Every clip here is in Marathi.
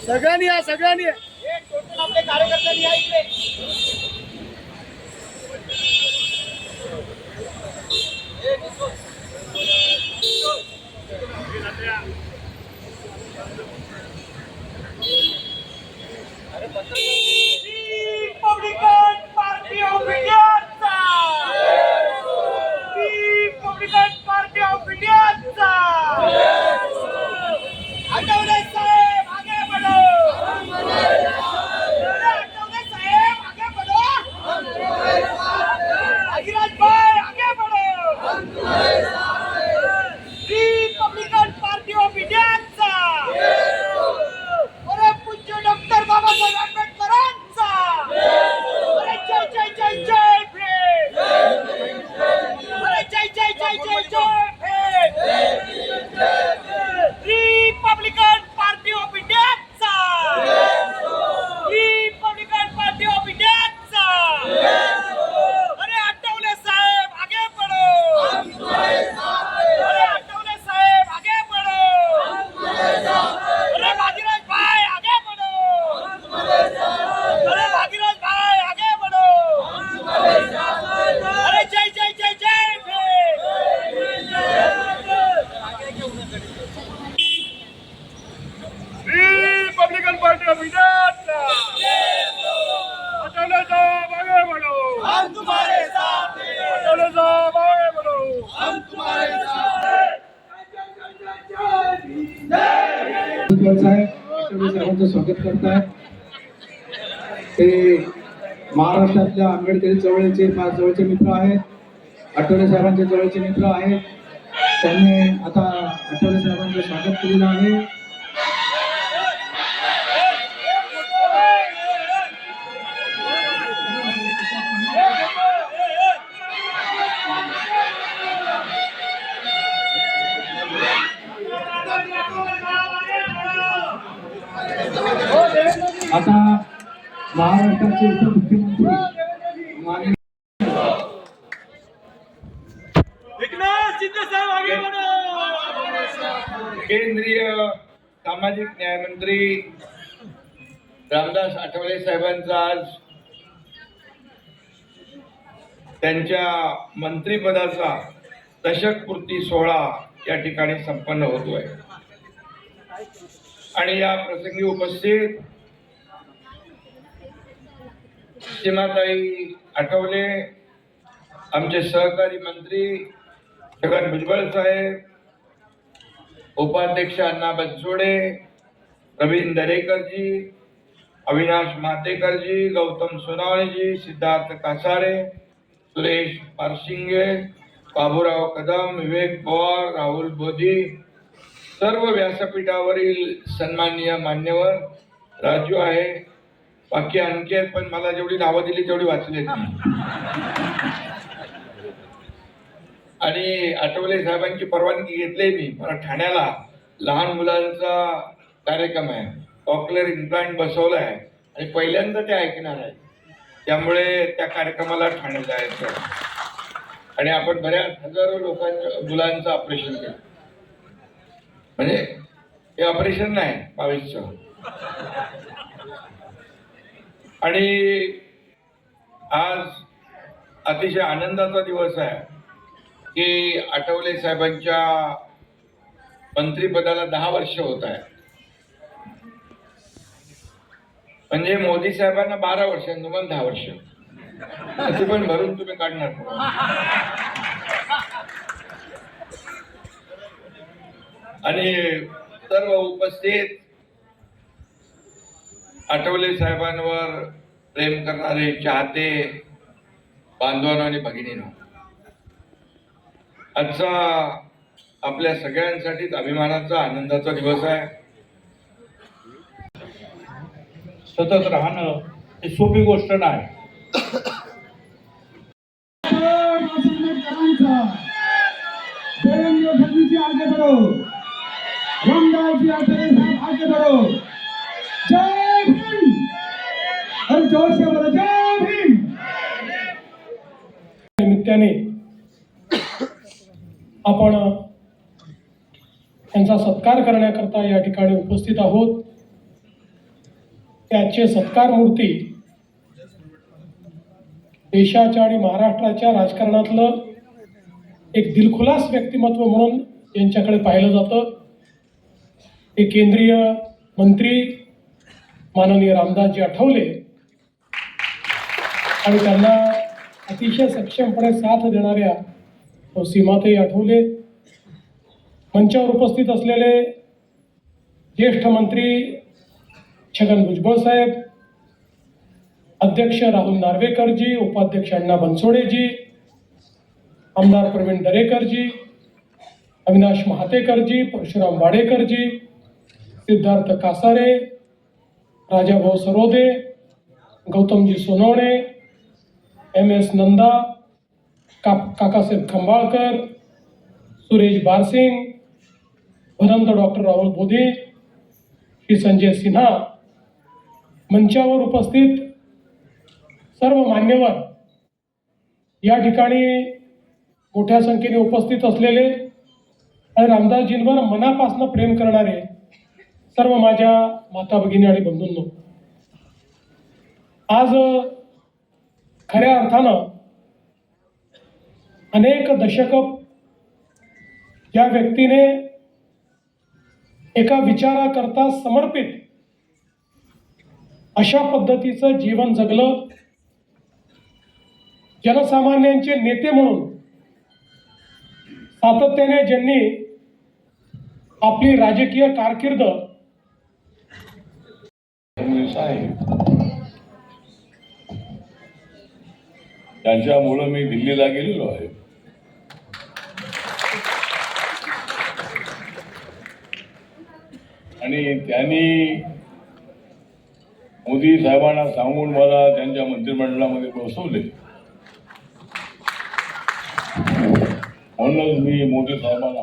सगळ्यांनी या सगळ्यांनी आपले कार्यकर्त्यांनी या इकडे. रिपब्लिकन पार्टी ऑफ इंडियाचा रिपब्लिकन पार्टी ऑफ इंडियाचा आठवले साहेब आगे बढ़ो. आठवले साहेब आगे बढ़ो. अगिराज भाई आगे बढ़ो. रिपब्लिकन पार्टी ऑफ इंडियाचा अरे पूज्य डॉक्टर बाबासाहेब आंबेडकरांचा अरे जय जय जय जय भीम. अरे जय जय जय जय जय भीम. रिपब्लिकन पार्टी ऑफ इंडियाचा रिपब्लिकन पार्टी ऑफ इंडियाचा अरे आठवले साहेब आगे बढ़ो. अरे आठवले साहेब आगे बढ़ो. अरे भागीरथ भाई आगे बढ़ो. अरे भागीरथ भाई आगे बढ़ो. अरे जय जय जय जय भीम. रिपब्लिकन पार्टी ऑफ इंडियाचा आठवले साहेब आगे बढ़ो. हम तुम्हारे साथ हैं. आठवले साहेब आगे बढ़ो. हम तुम्हारे साथ हैं. सर्वांचं स्वागत करतायत. ते महाराष्ट्रातल्या आंबेडकरी चळवळीचे फार जवळचे मित्र आहेत. आठवले साहेबांचे जवळचे मित्र आहेत. त्यांनी आता आठवले साहेबांचं स्वागत केलेलं आहे. आता महाराष्ट्राचे उपमुख्यमंत्री माननीय एकनाथ शिंदे साहेब आगे बढ़ो. केंद्रीय सामाजिक न्याय मंत्री रामदास आठवले साहेबांचा आज त्यांच्या मंत्रिपदाचा दशकपूर्ती सोहळा या ठिकाणी संपन्न होतोय आणि या प्रसंगी उपस्थित सीमाताई आठवले, आमचे सहकारी मंत्री छगन भुजबळ साहेब, उपाध्यक्ष अण्णा बनसोडे, प्रवीण दरेकरजी, अविनाश मातेकरजी, गौतम सोनावणेजी, सिद्धार्थ कासारे, सुरेश पारशिंगे, बाबूराव कदम, विवेक पवार, राहुल बोधी, सर्व व्यासपीठावरील सन्माननीय मान्यवर, राजू आहे, बाकी आणखी आहेत पण मला जेवढी नावं दिली तेवढी वाचली. आणि आठवले साहेबांची परवानगी घेतली मी. मला ठाण्याला लहान मुलांचा कार्यक्रम आहे, ऑक्युलर इम्प्लांट बसवला आहे आणि पहिल्यांदा ते ऐकणार आहे. त्यामुळे त्या कार्यक्रमाला ठाणे जायचं आणि आपण बऱ्याच हजारो लोकांच्या मुलांचं ऑपरेशन केलं. म्हणजे हे ऑपरेशन नाही 22चं. आणि आज अतिशय आनंदाचा दिवस आहे की आठवले साहेबांच्या मंत्रिपदाला 10 वर्ष होत आहे. म्हणजे मोदी साहेबांना 12 वर्ष, तुम्हाला 10 वर्ष, ते पण भरून तुम्ही काढणार. आणि सर्व उपस्थित आठवले साहेबांवर प्रेम करणारे चाहते बांधवांनो आणि भगिनींनो, आजचा आपल्या सगळ्यांसाठीच अभिमानाचा आनंदाचा दिवस आहे. सतत राहणं ही सोपी गोष्ट नाही. आगे बढ़ो. जोश से बोलो जय भीम। निमित्ताने आपण त्यांचा सत्कार करण्याकरता या ठिकाणी उपस्थित आहोत। त्याचे सत्कार मूर्ती देशाच्या आणि महाराष्ट्राच्या राजकारणातलं एक दिलखुलास व्यक्तिमत्व म्हणून यांच्याकडे पाहिलं जातं। ते केंद्रीय मंत्री माननीय रामदासजी आठवले आणि त्यांना अतिशय सक्षमपणे साथ देणाऱ्या सीमाताई आठवले, मंचावर उपस्थित असलेले ज्येष्ठ मंत्री छगन भुजबळ साहेब, अध्यक्ष राहुल नार्वेकरजी, उपाध्यक्ष अण्णा बनसोडेजी, आमदार प्रवीण दरेकरजी, अविनाश महातेकरजी, परशुराम वाडेकरजी, सिद्धार्थ कासारे, राजाभाऊ सरोदे, गौतमजी सोनवणे, MS नंदा, काकासाहेब खंबाळकर, सुरेश बारसिंग, भदंत डॉक्टर राहुल बोधे, श्री संजय सिन्हा, मंचावर उपस्थित सर्व मान्यवर, या ठिकाणी मोठ्या संख्येने उपस्थित असलेले आणि रामदासजींवर मनापासून प्रेम करणारे सर्व माझ्या माता भगिनी आणि बंधूंनो, आज खऱ्या अर्थानं अनेक दशक या व्यक्तीने एका विचाराकरता समर्पित अशा पद्धतीचं जीवन जगलं। जनसामान्यांचे नेते म्हणून सातत्याने ज्यांनी आपली राजकीय कारकीर्द त्यांच्यामुळं मी दिल्लीला गेलेलो आहे। आणि त्यांनी मोदी साहेबांना सांगून मला त्यांच्या मंत्रिमंडळामध्ये बसवले, म्हणूनच मी मोदी साहेबांना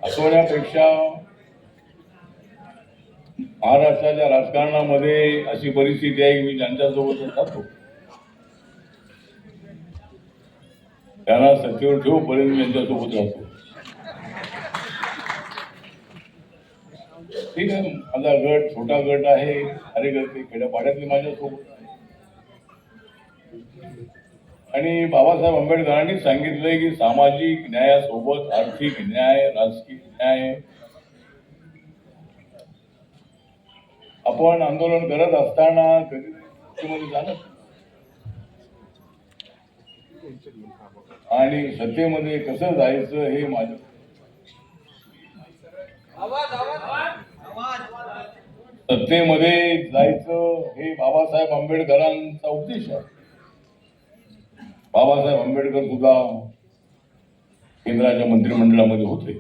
हसवण्यापेक्षा महाराष्ट्राच्या राजकारणामध्ये अशी परिस्थिती आहे की मी ज्यांच्यासोबत जातो त्यांना सत्तेवर ठेवूपर्यंत मी त्यांच्यासोबत राहतो। ठीक आहे, माझा गट छोटा गट आहे, कार्यकर्ते खेड्यापाड्यातले माझ्यासोबत आहे। आणि बाबासाहेब आंबेडकरांनी सांगितलंय की सामाजिक न्यायासोबत आर्थिक न्याय, राजकीय न्याय, आपण आंदोलन करत असताना कधी जाणं आणि सत्तेमध्ये कसं जायचं हे माझं सत्तेमध्ये जायचं हे बाबासाहेब आंबेडकरांचा उद्देश आहे। बाबासाहेब आंबेडकर सुद्धा केंद्राच्या मंत्रिमंडळामध्ये होते।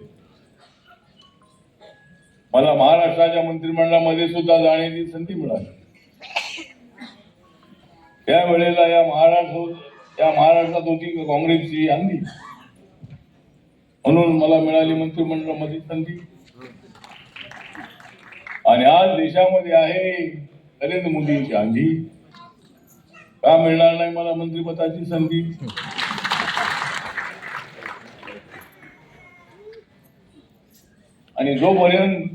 मला महाराष्ट्राच्या मंत्रिमंडळामध्ये सुद्धा जाण्याची संधी मिळाली। त्यावेळेला या महाराष्ट्रात होती काँग्रेसची आंधी, म्हणून मला मिळाली मंत्रिमंडळामध्ये संधी। आणि आज देशामध्ये आहे नरेंद्र मोदींची आंधी, का मिळणार नाही मला मंत्रिपदाची संधी? आणि जोपर्यंत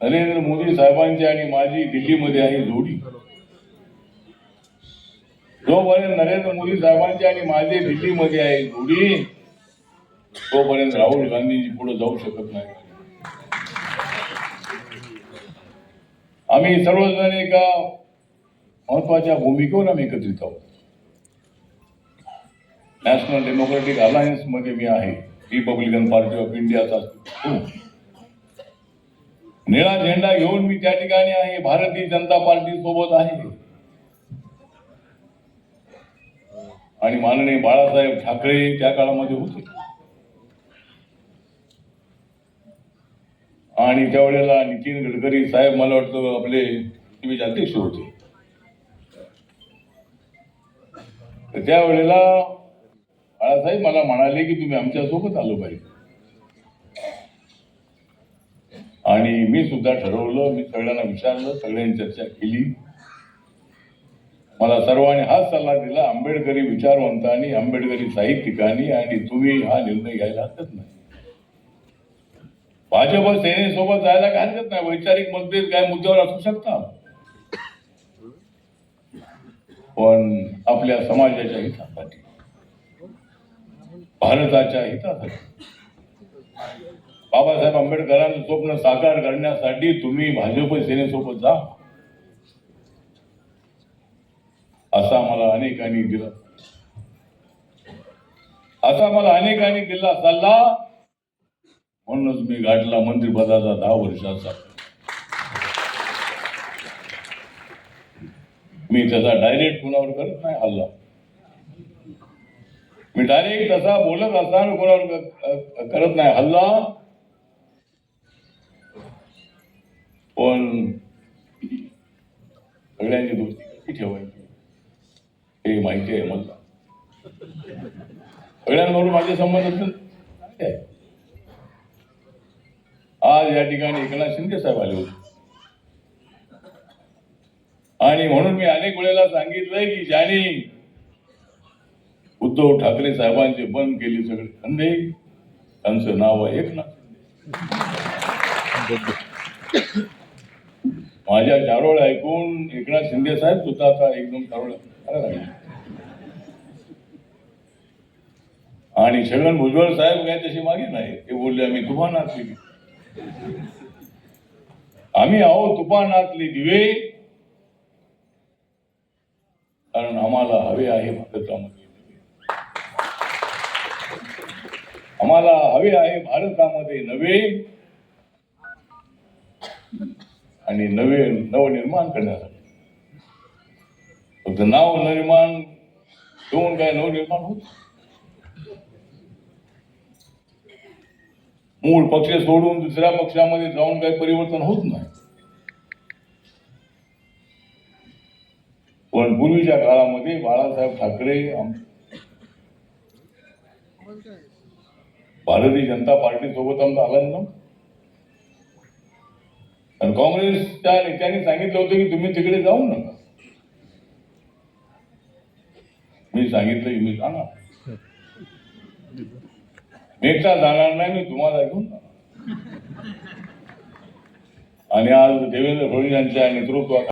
नरेंद्र मोदी साहेबांची आणि माझी दिल्लीमध्ये आहे जोडी, जोपर्यंत नरेंद्र मोदी साहेबांची आणि माझी दिल्लीमध्ये आहे जोडी, तोपर्यंत राहुल गांधीजी पुढे जाऊ शकत नाही। आम्ही सर्वजण एका महत्वाच्या भूमिकेवर आम्ही एकत्रित आहोत। नॅशनल डेमोक्रेटिक अलायन्स मध्ये मी आहे, रिपब्लिकन पार्टी ऑफ इंडियाचा निळा झेंडा घेऊन मी त्या ठिकाणी आहे, भारतीय जनता पार्टी सोबत आहे। आणि माननीय बाळासाहेब ठाकरे त्या काळामध्ये होते आणि त्यावेळेला नितीन गडकरी साहेब मला वाटतं आपले टीव्हीचे अध्यक्ष होते। तर त्यावेळेला बाळासाहेब मला म्हणाले की तुम्ही आमच्या सोबत आलो पाहिजे। आणि मी सुद्धा ठरवलं, मी सगळ्यांना विचारलं, सगळ्यांनी चर्चा केली. मला सर्वांनी हाच सल्ला दिला, आंबेडकरी विचारवंतांनी, आंबेडकरी साहित्यिकांनी आणि तुम्ही हा निर्णय घ्यायला हरकत नाही. भाजप सेनेसोबत जायला काय हरकत नाही, वैचारिक मतभेद काय मुद्द्यावर असू शकतात, पण आपल्या समाजाच्या हितासाठी, भारताच्या हितासाठी, बाबासाहेब आंबेडकरांचं स्वप्न साकार करण्यासाठी तुम्ही भाजप सेनेसोबत जा, असा मला अनेकांनी दिला, असा मला अनेकांनी दिला सल्ला. म्हणूनच मी गाठला मंत्रिपदाचा 10 वर्षाचा. मी तसा डायरेक्ट कुणावर करत नाही हल्ला. मी डायरेक्ट तसा बोलत असताना कोणावर करत नाही हल्ला. पण सगळ्यांची दोस्ती कशी ठेवायची हे माहिती आहे मला. सगळ्यांबरोबर माझे संबंध चांगले आहे. आज या ठिकाणी एकनाथ शिंदे साहेब आले होते आणि म्हणून मी अनेक वेळेला सांगितलंय की ज्यांनी उद्धव ठाकरे साहेबांचे बंद केली सगळे धंदे, त्यांचं नाव आहे एकनाथ शिंदे. माझ्या चारोळ्या ऐकून एकनाथ शिंदे साहेब सुद्धा आता एकदम चारोळ्या करायला लागले. आणि छगन भुजबळ साहेब काय तशी मागे नाही, ते बोलले आम्ही तुफानातली, आम्ही आहो तुफानातले दिवे, कारण आम्हाला हवे आहे भारतामध्ये, आम्हाला हवे आहे भारतामध्ये नवे आणि नवनिर्माण करण्यासाठी. फक्त नाव निर्माण ठेवून काय नवनिर्माण होत, मूळ पक्ष सोडून दुसऱ्या पक्षामध्ये जाऊन काही परिवर्तन होत नाही. पण पूर्वीच्या काळामध्ये बाळासाहेब ठाकरे भारतीय जनता पार्टी सोबत आमचा आला ना, आणि काँग्रेसच्या नेत्यांनी सांगितलं होतं की तुम्ही तिकडे जाऊ नका. मी सांगितलं की मी जाणार, मी एकटा जाणार नाही, मी तुम्हाला घेऊन जाणार. आणि आज देवेंद्र फडणवीस यांच्या नेतृत्वात